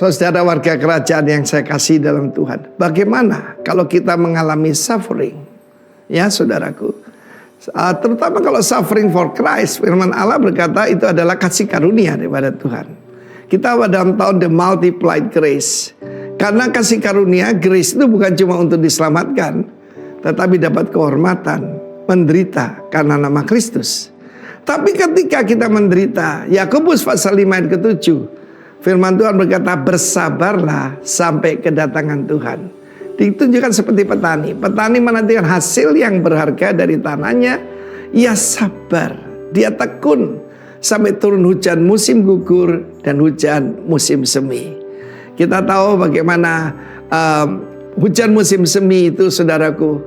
Saudara warga kerajaan yang saya kasih dalam Tuhan, bagaimana kalau kita mengalami suffering? Ya saudaraku, terutama kalau suffering for Christ, firman Allah berkata itu adalah kasih karunia daripada Tuhan. Kita dalam tahun the multiplied grace. Karena kasih karunia, grace itu bukan cuma untuk diselamatkan, tetapi dapat kehormatan, menderita karena nama Kristus. Tapi ketika kita menderita, Yakobus pasal 5 ayat ke-7, firman Tuhan berkata, bersabarlah sampai kedatangan Tuhan. Ditunjukkan seperti petani. Petani menantikan hasil yang berharga dari tanahnya. Ia sabar, dia tekun sampai turun hujan musim gugur dan hujan musim semi. Kita tahu bagaimana hujan musim semi itu saudaraku,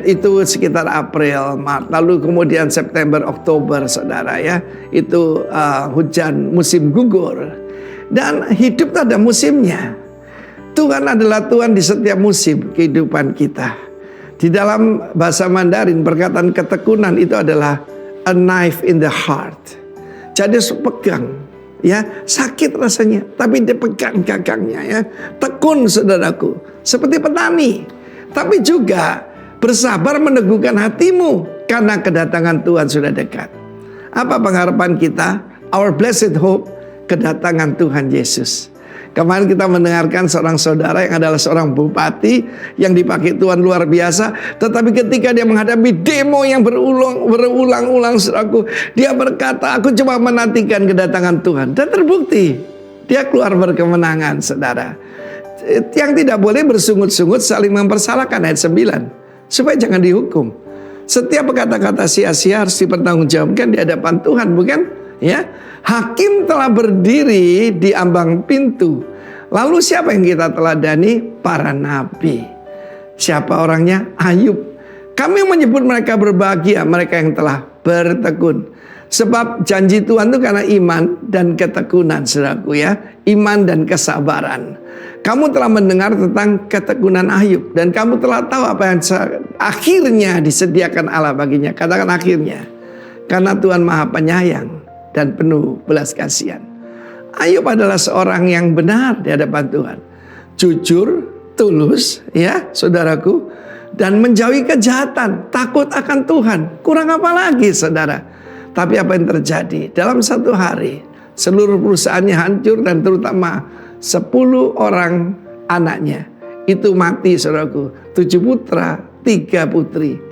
itu sekitar April, Maret, lalu kemudian September, Oktober saudara ya. Itu hujan musim gugur. Dan hidup ada musimnya. Tuhan adalah Tuhan di setiap musim kehidupan kita. Di dalam bahasa Mandarin perkataan ketekunan itu adalah a knife in the heart. Jadi pegang, ya sakit rasanya, tapi dia pegang gagangnya ya. Tekun saudaraku, seperti petani. Tapi juga bersabar meneguhkan hatimu karena kedatangan Tuhan sudah dekat. Apa pengharapan kita? Our blessed hope, kedatangan Tuhan Yesus. Kemarin kita mendengarkan seorang saudara yang adalah seorang bupati yang dipakai Tuhan luar biasa. Tetapi ketika dia menghadapi demo yang berulang-ulang saudaraku, dia berkata, aku cuma menantikan kedatangan Tuhan. Dan terbukti dia keluar berkemenangan saudara. Yang tidak boleh bersungut-sungut saling mempersalahkan ayat 9. Supaya jangan dihukum. Setiap kata-kata sia-sia harus dipertanggungjawabkan di hadapan Tuhan, bukan? Ya, hakim telah berdiri di ambang pintu. Lalu siapa yang kita teladani? Para nabi. Siapa orangnya? Ayub. Kami menyebut mereka berbahagia, mereka yang telah bertekun. Sebab janji Tuhan itu karena iman dan ketekunan, saudaraku ya. Iman dan kesabaran. Kamu telah mendengar tentang ketekunan Ayub. Dan kamu telah tahu apa yang akhirnya disediakan Allah baginya. Katakan akhirnya. Karena Tuhan Maha Penyayang dan penuh belas kasihan. Ayub adalah seorang yang benar di hadapan Tuhan. Jujur, tulus ya saudaraku. Dan menjauhi kejahatan. Takut akan Tuhan. Kurang apa lagi saudara? Tapi apa yang terjadi? Dalam satu hari seluruh perusahaannya hancur. Dan terutama 10 orang anaknya itu mati saudaraku. 7 putra, 3 putri.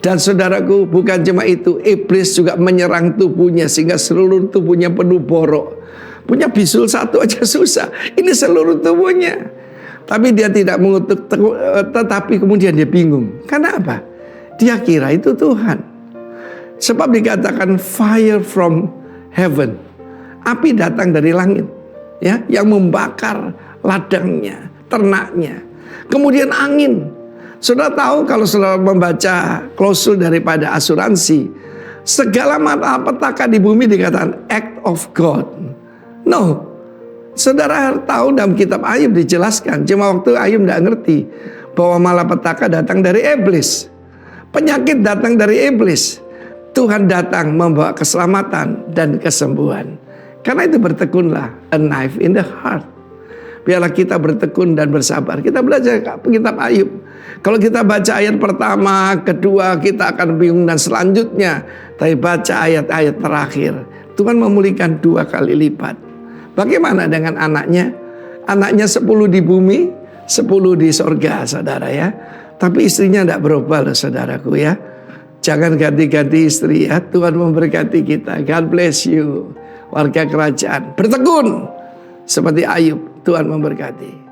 Dan saudaraku, bukan cuma itu, iblis juga menyerang tubuhnya sehingga seluruh tubuhnya penuh borok. Punya bisul satu aja susah, ini seluruh tubuhnya. Tapi dia tidak mengutuk, tetapi kemudian dia bingung. Karena apa? Dia kira itu Tuhan. Sebab dikatakan fire from heaven. Api datang dari langit, ya, yang membakar ladangnya, ternaknya. Kemudian angin. Saudara tahu kalau saudara membaca klausul daripada asuransi, segala malapetaka di bumi dikatakan act of God. No, saudara tahu dalam kitab Ayub dijelaskan. Cuma waktu Ayub tidak ngerti bahwa malapetaka datang dari iblis. Penyakit datang dari iblis. Tuhan datang membawa keselamatan dan kesembuhan. Karena itu bertekunlah, a knife in the heart. Biarlah kita bertekun dan bersabar. Kita belajar kitab Ayub. Kalau kita baca ayat pertama, kedua, kita akan bingung dan selanjutnya. Tapi baca ayat-ayat terakhir, Tuhan memulihkan 2 kali lipat. Bagaimana dengan anaknya? Anaknya 10 di bumi, 10 di sorga, saudara ya. Tapi istrinya tidak berubah loh saudaraku ya. Jangan ganti-ganti istri ya. Tuhan memberkati kita. God bless you. Warga kerajaan bertekun seperti Ayub. Tuhan memberkati.